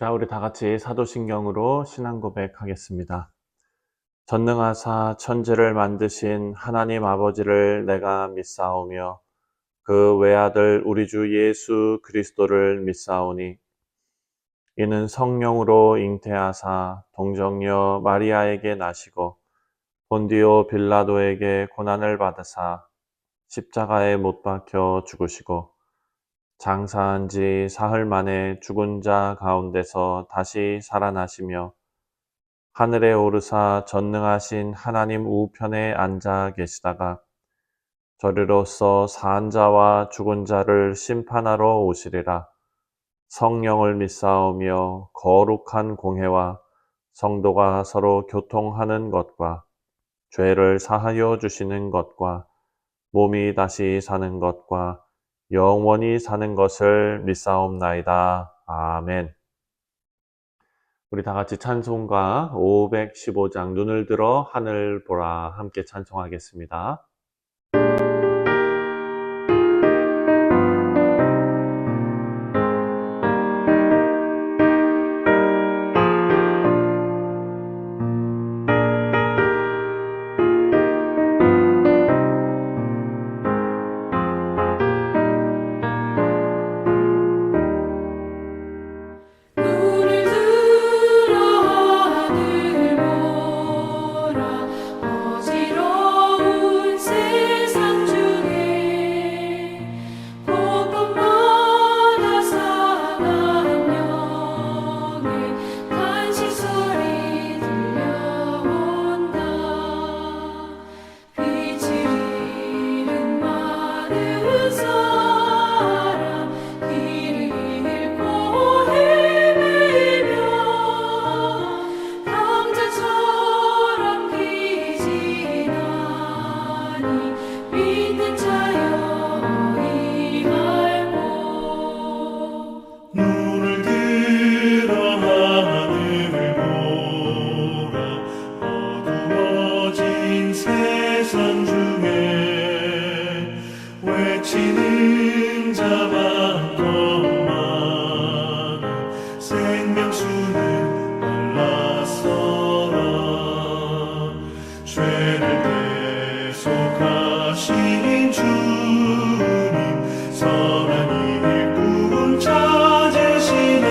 자, 우리 다 같이 사도신경으로 신앙 고백하겠습니다. 전능하사 천지를 만드신 하나님 아버지를 내가 믿사오며 그 외아들 우리 주 예수 그리스도를 믿사오니 이는 성령으로 잉태하사 동정녀 마리아에게 나시고 본디오 빌라도에게 고난을 받으사 십자가에 못 박혀 죽으시고 장사한 지 사흘 만에 죽은 자 가운데서 다시 살아나시며 하늘에 오르사 전능하신 하나님 우편에 앉아 계시다가 저리로서 산 자와 죽은 자를 심판하러 오시리라. 성령을 믿사오며 거룩한 공회와 성도가 서로 교통하는 것과 죄를 사하여 주시는 것과 몸이 다시 사는 것과 영원히 사는 것을 믿사옵나이다. 아멘. 우리 다 같이 찬송가 515장 눈을 들어 하늘 보라 함께 찬송하겠습니다. 눈을 들어 하늘 보라 어지러운 세상 중에 곳곳마다 사나운 영의 간식 소리 들려온다. 빛을 잃은 많은 사람 길을 잃고 헤매며 당자처럼 기진하니 믿는 자여 이말고 눈을 들어 하늘을 보라 어두워진 세상 중에 외치는 자 많건 많은 생명수는 말랐어라. 죄를 대속하신 주님 선한 일꾼 찾으시나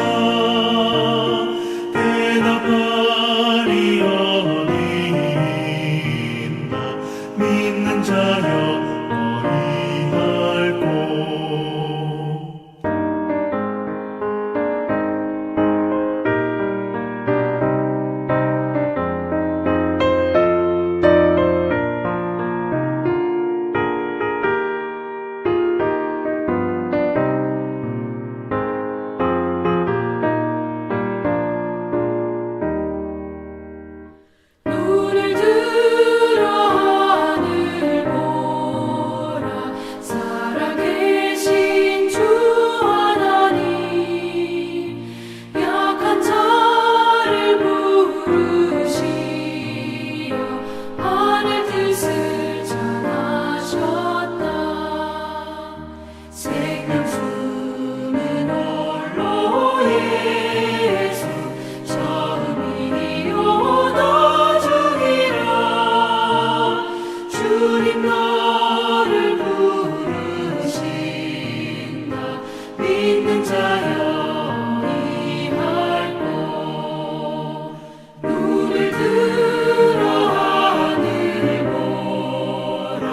대답하리 어디 있나 믿는 자여 어리할꼬. 눈을 들어 하늘 보라 살아계신 주 하나님 약한 자를 부르시어 하늘 뜻을 전하셨다. 생명수는 홀로 예수 처음이요 나중이라. 주님 너를 부르신다. 믿는 자여 임할고 눈을 들어 하늘 보라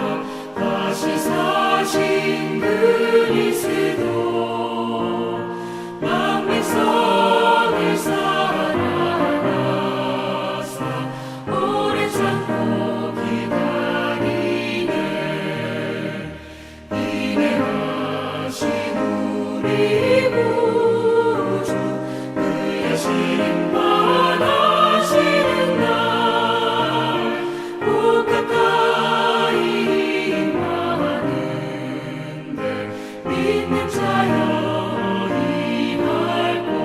다시 사신 그리스도 만민성을 살아나사 오래 참고 기다리네. 인내하신 우리 구주 그의 심판하시는 날 곧 가까이 임하는데 믿는 자여 임할고.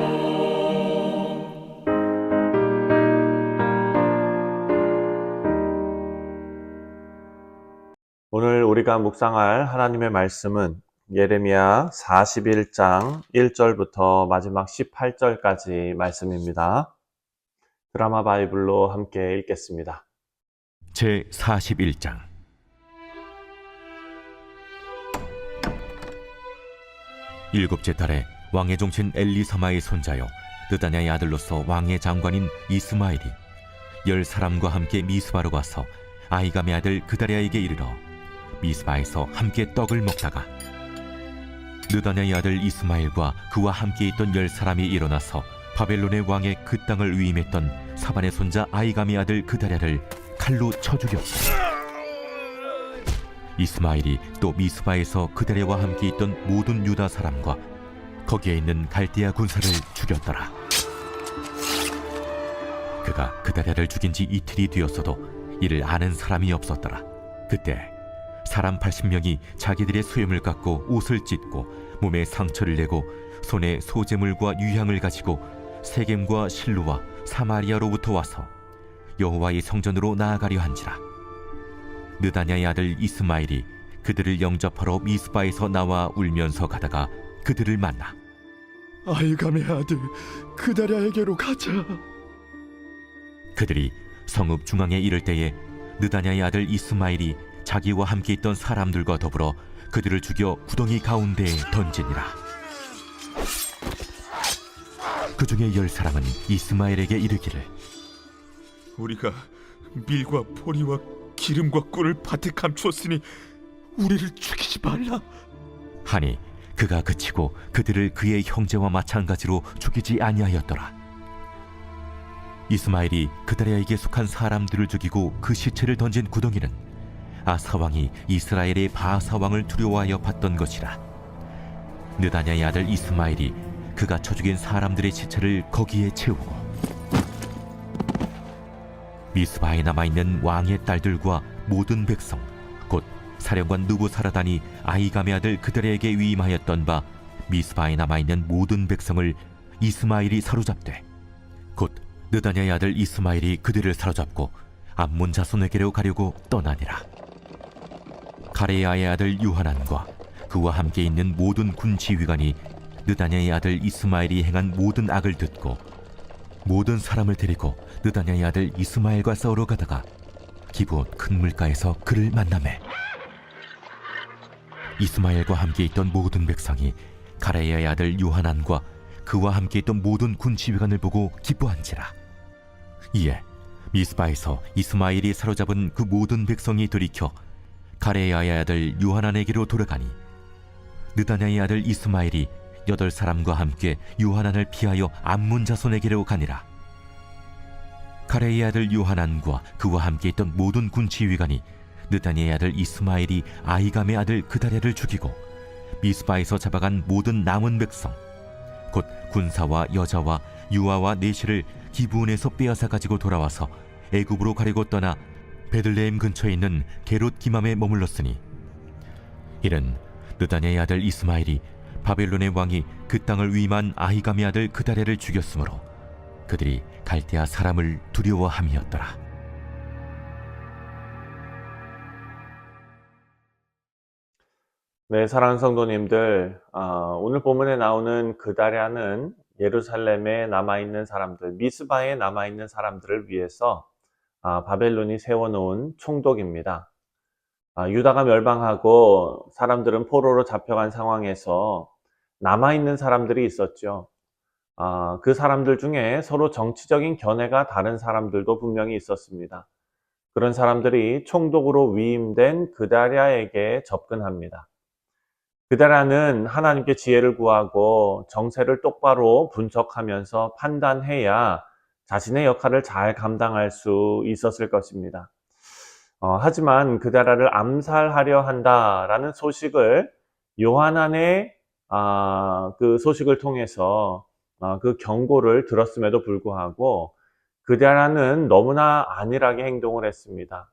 오늘 우리가 묵상할 하나님의 말씀은 예레미야 41장 1절부터 마지막 18절까지 말씀입니다. 드라마 바이블로 함께 읽겠습니다. 제 41장. 일곱째 달에 왕의 종친 엘리사마의 손자요 느다냐의 아들로서 왕의 장관인 이스마엘이 10사람과 함께 미스바로 가서 아히감의 아들 그다랴에게 이르러 미스바에서 함께 떡을 먹다가 느다냐의 아들 이스마엘과 그와 함께 있던 10사람이 일어나서 바벨론의 왕의 그 땅을 위임했던 사반의 손자 아히감의 아들 그다랴를 칼로 쳐 죽였고, 이스마엘이 또 미스바에서 그다랴와 함께 있던 모든 유다 사람과 거기에 있는 갈대아 군사를 죽였더라. 그가 그다랴를 죽인 지 이틀이 되었어도 이를 아는 사람이 없었더라. 그때 사람 80명이 자기들의 수염을 깎고 옷을 찢고 몸에 상처를 내고 손에 소재물과 유향을 가지고 세겜과 실로와 사마리아로부터 와서 여호와의 성전으로 나아가려 한지라. 느다냐의 아들 이스마엘이 그들을 영접하러 미스바에서 나와 울면서 가다가 그들을 만나 아히감의 아들 그다랴에게로 가자. 그들이 성읍 중앙에 이를 때에 느다냐의 아들 이스마엘이 자기와 함께 있던 사람들과 더불어 그들을 죽여 구덩이 가운데에 던지니라. 그 중에 10사람은 이스마엘에게 이르기를 우리가 밀과 보리와 기름과 꿀을 밭에 감추었으니 우리를 죽이지 말라. 하니 그가 그치고 그들을 그의 형제와 마찬가지로 죽이지 아니하였더라. 이스마엘이 그다랴에게 속한 사람들을 죽이고 그 시체를 던진 구덩이는 아사 왕이 이스라엘의 바하사 왕을 두려워하여 봤던 것이라. 느다냐의 아들 이스마엘이 그가 쳐 죽인 사람들의 시체를 거기에 채우고 미스바에 남아있는 왕의 딸들과 모든 백성 곧 사령관 느부사라단이 아히감의 아들 그다랴에게 위임하였던 바 미스바에 남아있는 모든 백성을 이스마엘이 사로잡되 곧 느다냐의 아들 이스마엘이 그들을 사로잡고 암몬 자손에게로 가려고 떠나니라. 가레야의 아들 요하난과 그와 함께 있는 모든 군 지휘관이 느다냐의 아들 이스마엘이 행한 모든 악을 듣고 모든 사람을 데리고 느다냐의 아들 이스마엘과 싸우러 가다가 기브온 큰 물가에서 그를 만나매 이스마엘과 함께 있던 모든 백성이 가레야의 아들 요하난과 그와 함께 있던 모든 군 지휘관을 보고 기뻐한지라. 이에 미스바에서 이스마엘이 사로잡은 그 모든 백성이 돌이켜 가레야의 아들 요하난에게로 돌아가니 느다냐의 아들 이스마엘이 8사람과 함께 요하난을 피하여 암몬 자손에게로 가니라. 가레야의 아들 요하난과 그와 함께 있던 모든 군 지휘관이 느다냐의 아들 이스마엘이 아히감의 아들 그다랴를 죽이고 미스바에서 잡아간 모든 남은 백성 곧 군사와 여자와 유아와 내시를 기브온에서 빼앗아 가지고 돌아와서 애굽으로 가려고 떠나 베들레헴 근처에 있는 게롯 기맘에 머물렀으니 이는 느다냐의 아들 이스마엘이 바벨론의 왕이 그 땅을 위임한 아히감의 아들 그다랴를 죽였으므로 그들이 갈대아 사람을 두려워함이었더라. 네, 사랑하는 성도님들, 오늘 본문에 나오는 그다랴는 예루살렘에 남아있는 사람들, 미스바에 남아있는 사람들을 위해서 바벨론이 세워놓은 총독입니다. 유다가 멸망하고 사람들은 포로로 잡혀간 상황에서 남아있는 사람들이 있었죠. 그 사람들 중에 서로 정치적인 견해가 다른 사람들도 분명히 있었습니다. 그런 사람들이 총독으로 위임된 그다랴에게 접근합니다. 그다랴는 하나님께 지혜를 구하고 정세를 똑바로 분석하면서 판단해야 자신의 역할을 잘 감당할 수 있었을 것입니다. 하지만 그다랴를 암살하려 한다라는 소식을 요하난의 그 소식을 통해서 그 경고를 들었음에도 불구하고 그다랴는 너무나 안일하게 행동을 했습니다.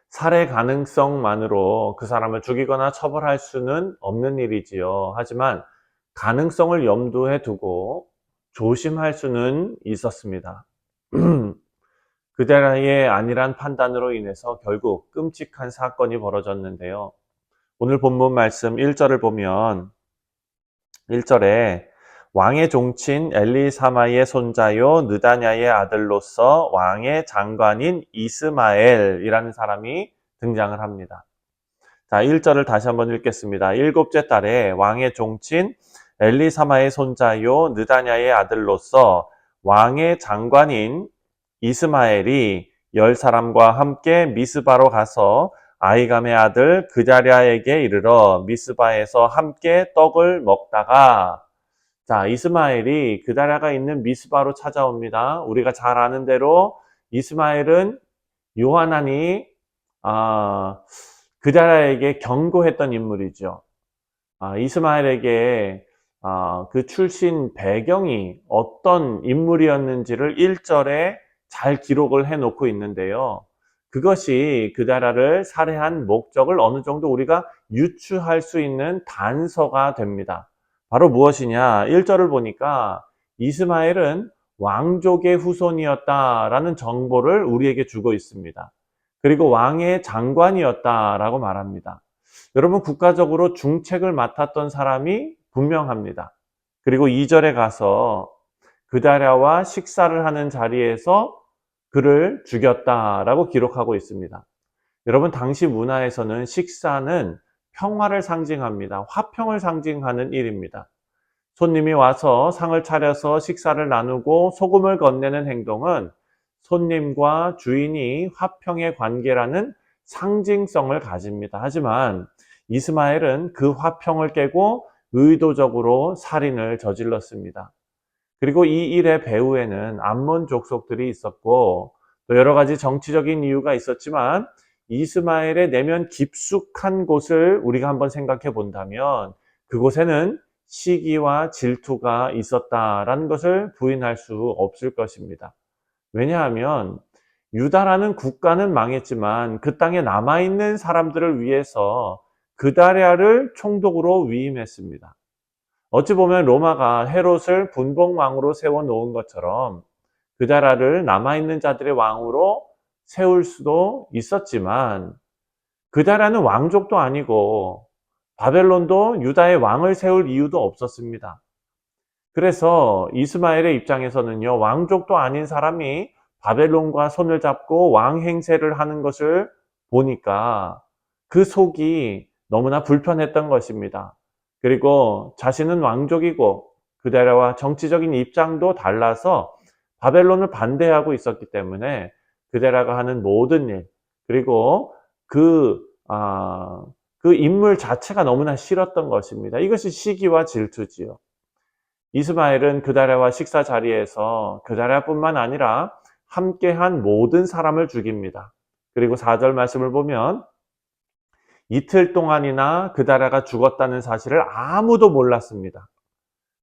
살해 가능성만으로 그 사람을 죽이거나 처벌할 수는 없는 일이지요. 하지만 가능성을 염두에 두고 조심할 수는 있었습니다. 그다랴의 안일한 판단으로 인해서 결국 끔찍한 사건이 벌어졌는데요. 오늘 본문 말씀 1절을 보면 1절에 왕의 종친 엘리사마의 손자요 느다냐의 아들로서 왕의 장관인 이스마엘이라는 사람이 등장을 합니다. 자, 1절을 다시 한번 읽겠습니다. 일곱째 달에 왕의 종친 엘리사마의 손자요 느다냐의 아들로서 왕의 장관인 이스마엘이 10사람과 함께 미스바로 가서 아히감의 아들 그다랴에게 이르러 미스바에서 함께 떡을 먹다가, 자, 이스마엘이 그다랴가 있는 미스바로 찾아옵니다. 우리가 잘 아는 대로 이스마엘은 요하난이 그다랴에게 경고했던 인물이죠. 이스마엘에게 그 출신 배경이 어떤 인물이었는지를 1절에 잘 기록을 해놓고 있는데요. 그것이 그다랴를 살해한 목적을 어느 정도 우리가 유추할 수 있는 단서가 됩니다. 바로 무엇이냐? 1절을 보니까 이스마엘은 왕족의 후손이었다라는 정보를 우리에게 주고 있습니다. 그리고 왕의 장관이었다라고 말합니다. 여러분, 국가적으로 중책을 맡았던 사람이 분명합니다. 그리고 2절에 가서 그다랴와 식사를 하는 자리에서 그를 죽였다라고 기록하고 있습니다. 여러분, 당시 문화에서는 식사는 평화를 상징합니다. 화평을 상징하는 일입니다. 손님이 와서 상을 차려서 식사를 나누고 소금을 건네는 행동은 손님과 주인이 화평의 관계라는 상징성을 가집니다. 하지만 이스마엘은 그 화평을 깨고 의도적으로 살인을 저질렀습니다. 그리고 이 일의 배후에는 암몬 족속들이 있었고 또 여러 가지 정치적인 이유가 있었지만 이스마엘의 내면 깊숙한 곳을 우리가 한번 생각해 본다면 그곳에는 시기와 질투가 있었다라는 것을 부인할 수 없을 것입니다. 왜냐하면 유다라는 국가는 망했지만 그 땅에 남아있는 사람들을 위해서 그다랴를 총독으로 위임했습니다. 어찌 보면 로마가 헤롯을 분봉왕으로 세워놓은 것처럼 그다랴를 남아있는 자들의 왕으로 세울 수도 있었지만 그다랴는 왕족도 아니고 바벨론도 유다의 왕을 세울 이유도 없었습니다. 그래서 이스마엘의 입장에서는요, 왕족도 아닌 사람이 바벨론과 손을 잡고 왕 행세를 하는 것을 보니까 그 속이 너무나 불편했던 것입니다. 그리고 자신은 왕족이고 그다랴와 정치적인 입장도 달라서 바벨론을 반대하고 있었기 때문에 그다랴가 하는 모든 일, 그리고 그 인물 자체가 너무나 싫었던 것입니다. 이것이 시기와 질투지요. 이스마엘은 그다랴와 식사 자리에서 그다랴뿐만 아니라 함께한 모든 사람을 죽입니다. 그리고 4절 말씀을 보면 이틀 동안이나 그다랴가 죽었다는 사실을 아무도 몰랐습니다.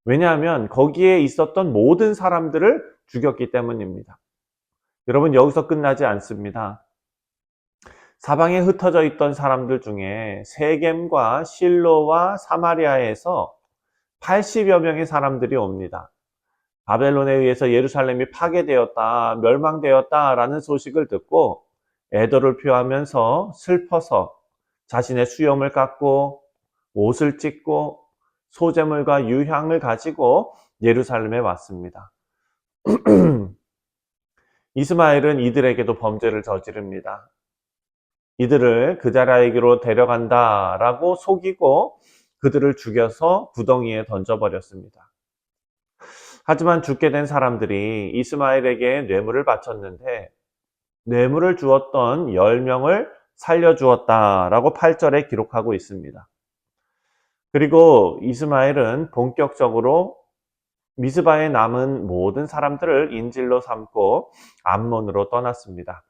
왜냐하면 거기에 있었던 모든 사람들을 죽였기 때문입니다. 여러분, 여기서 끝나지 않습니다. 사방에 흩어져 있던 사람들 중에 세겜과 실로와 사마리아에서 80여 명의 사람들이 옵니다. 바벨론에 의해서 예루살렘이 파괴되었다, 멸망되었다라는 소식을 듣고 애도를 표하면서 슬퍼서 자신의 수염을 깎고 옷을 찢고 소재물과 유향을 가지고 예루살렘에 왔습니다. 이스마엘은 이들에게도 범죄를 저지릅니다. 이들을 그다랴에게로 데려간다라고 속이고 그들을 죽여서 구덩이에 던져버렸습니다. 하지만 죽게 된 사람들이 이스마엘에게 뇌물을 바쳤는데 뇌물을 주었던 10명을 살려주었다라고 8절에 기록하고 있습니다. 그리고 이스마엘은 본격적으로 미스바에 남은 모든 사람들을 인질로 삼고 암몬으로 떠났습니다.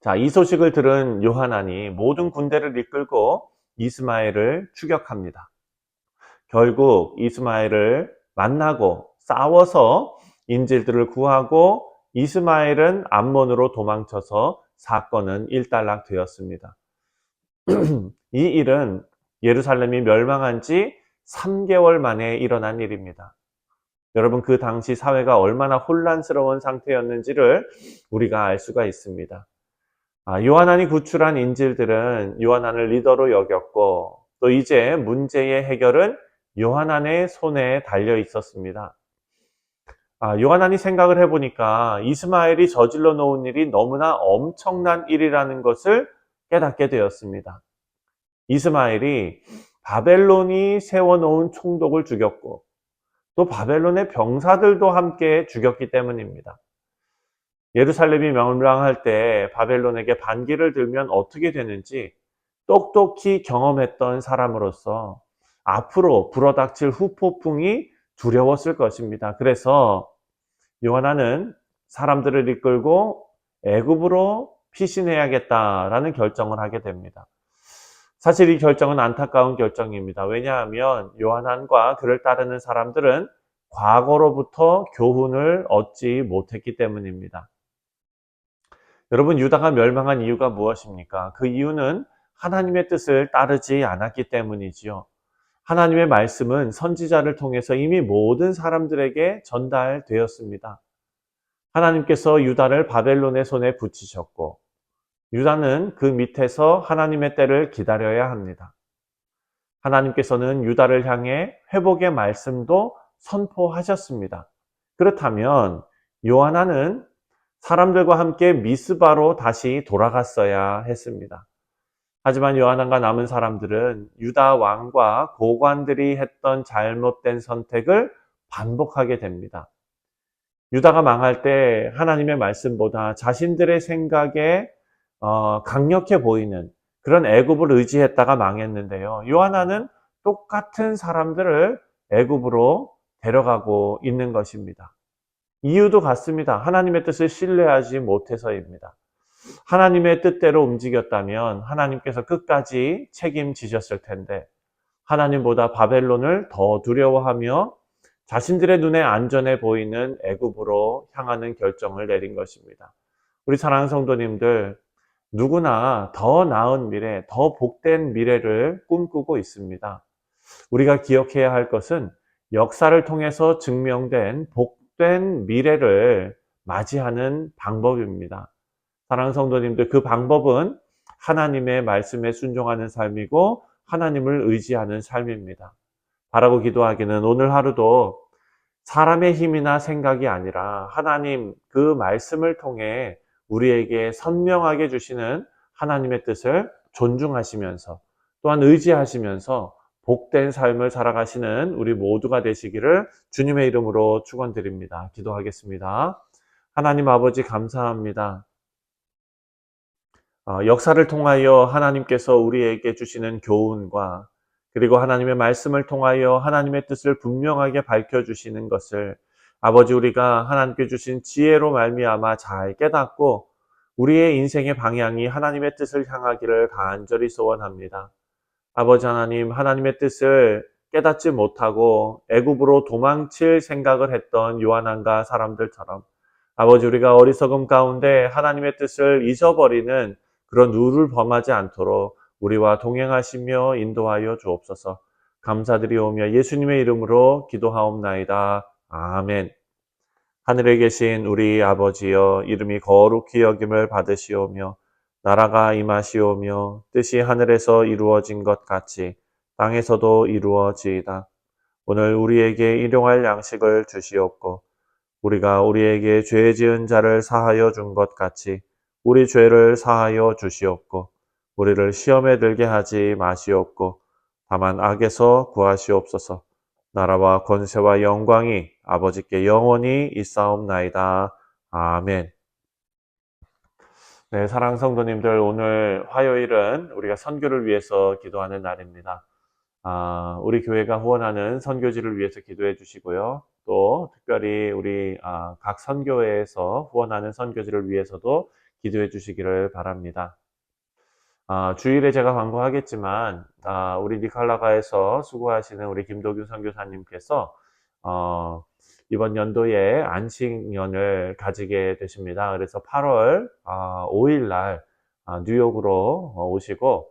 자, 이 소식을 들은 요하난이 모든 군대를 이끌고 이스마엘을 추격합니다. 결국 이스마엘을 만나고 싸워서 인질들을 구하고 이스마엘은 암몬으로 도망쳐서 사건은 일단락되었습니다. 이 일은 예루살렘이 멸망한 지 3개월 만에 일어난 일입니다. 여러분, 그 당시 사회가 얼마나 혼란스러운 상태였는지를 우리가 알 수가 있습니다. 요한안이 구출한 인질들은 요한안을 리더로 여겼고 또 이제 문제의 해결은 요한안의 손에 달려 있었습니다. 요한안이 생각을 해보니까 이스마엘이 저질러 놓은 일이 너무나 엄청난 일이라는 것을 깨닫게 되었습니다. 이스마엘이 바벨론이 세워놓은 총독을 죽였고 또 바벨론의 병사들도 함께 죽였기 때문입니다. 예루살렘이 멸망할 때 바벨론에게 반기를 들면 어떻게 되는지 똑똑히 경험했던 사람으로서 앞으로 불어닥칠 후폭풍이 두려웠을 것입니다. 그래서 요한안은 사람들을 이끌고 애굽으로 피신해야겠다라는 결정을 하게 됩니다. 사실 이 결정은 안타까운 결정입니다. 왜냐하면 요한안과 그를 따르는 사람들은 과거로부터 교훈을 얻지 못했기 때문입니다. 여러분, 유다가 멸망한 이유가 무엇입니까? 그 이유는 하나님의 뜻을 따르지 않았기 때문이지요. 하나님의 말씀은 선지자를 통해서 이미 모든 사람들에게 전달되었습니다. 하나님께서 유다를 바벨론의 손에 붙이셨고 유다는 그 밑에서 하나님의 때를 기다려야 합니다. 하나님께서는 유다를 향해 회복의 말씀도 선포하셨습니다. 그렇다면 요한안은 사람들과 함께 미스바로 다시 돌아갔어야 했습니다. 하지만 요한안과 남은 사람들은 유다 왕과 고관들이 했던 잘못된 선택을 반복하게 됩니다. 유다가 망할 때 하나님의 말씀보다 자신들의 생각에 강력해 보이는 그런 애굽을 의지했다가 망했는데요. 요한안은 똑같은 사람들을 애굽으로 데려가고 있는 것입니다. 이유도 같습니다. 하나님의 뜻을 신뢰하지 못해서입니다. 하나님의 뜻대로 움직였다면 하나님께서 끝까지 책임지셨을 텐데 하나님보다 바벨론을 더 두려워하며 자신들의 눈에 안전해 보이는 애굽으로 향하는 결정을 내린 것입니다. 우리 사랑하는 성도님들, 누구나 더 나은 미래, 더 복된 미래를 꿈꾸고 있습니다. 우리가 기억해야 할 것은 역사를 통해서 증명된 복된 미래를 맞이하는 방법입니다. 사랑하는 성도님들, 그 방법은 하나님의 말씀에 순종하는 삶이고 하나님을 의지하는 삶입니다. 바라고 기도하기는 오늘 하루도 사람의 힘이나 생각이 아니라 하나님 그 말씀을 통해 우리에게 선명하게 주시는 하나님의 뜻을 존중하시면서 또한 의지하시면서 복된 삶을 살아가시는 우리 모두가 되시기를 주님의 이름으로 축원드립니다. 기도하겠습니다. 하나님 아버지 감사합니다. 역사를 통하여 하나님께서 우리에게 주시는 교훈과 그리고 하나님의 말씀을 통하여 하나님의 뜻을 분명하게 밝혀주시는 것을 아버지 우리가 하나님께 주신 지혜로 말미암아 잘 깨닫고 우리의 인생의 방향이 하나님의 뜻을 향하기를 간절히 소원합니다. 아버지 하나님, 하나님의 뜻을 깨닫지 못하고 애굽으로 도망칠 생각을 했던 요한안과 사람들처럼 아버지 우리가 어리석음 가운데 하나님의 뜻을 잊어버리는 그런 룰을 범하지 않도록 우리와 동행하시며 인도하여 주옵소서. 감사드리오며 예수님의 이름으로 기도하옵나이다. 아멘. 하늘에 계신 우리 아버지여, 이름이 거룩히 여김을 받으시오며 나라가 임하시오며 뜻이 하늘에서 이루어진 것 같이 땅에서도 이루어지이다. 오늘 우리에게 일용할 양식을 주시옵고 우리가 우리에게 죄 지은 자를 사하여 준 것 같이 우리 죄를 사하여 주시옵고 우리를 시험에 들게 하지 마시옵고 다만 악에서 구하시옵소서. 나라와 권세와 영광이 아버지께 영원히 있사옵나이다. 아멘. 네, 사랑하는 성도님들, 오늘 화요일은 우리가 선교를 위해서 기도하는 날입니다. 우리 교회가 후원하는 선교지를 위해서 기도해 주시고요. 또 특별히 우리 각 선교회에서 후원하는 선교지를 위해서도 기도해 주시기를 바랍니다. 주일에 제가 광고하겠지만 우리 니칼라과에서 수고하시는 우리 김도균 선교사님께서 이번 연도에 안식년을 가지게 되십니다. 그래서 8월 5일 날 뉴욕으로 오시고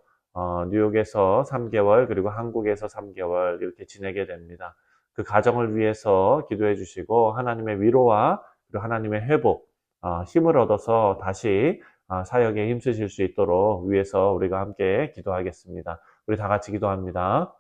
뉴욕에서 3개월 그리고 한국에서 3개월 이렇게 지내게 됩니다. 그 가정을 위해서 기도해 주시고 하나님의 위로와 그리고 하나님의 회복, 힘을 얻어서 다시 사역에 힘쓰실 수 있도록 위해서 우리가 함께 기도하겠습니다. 우리 다 같이 기도합니다.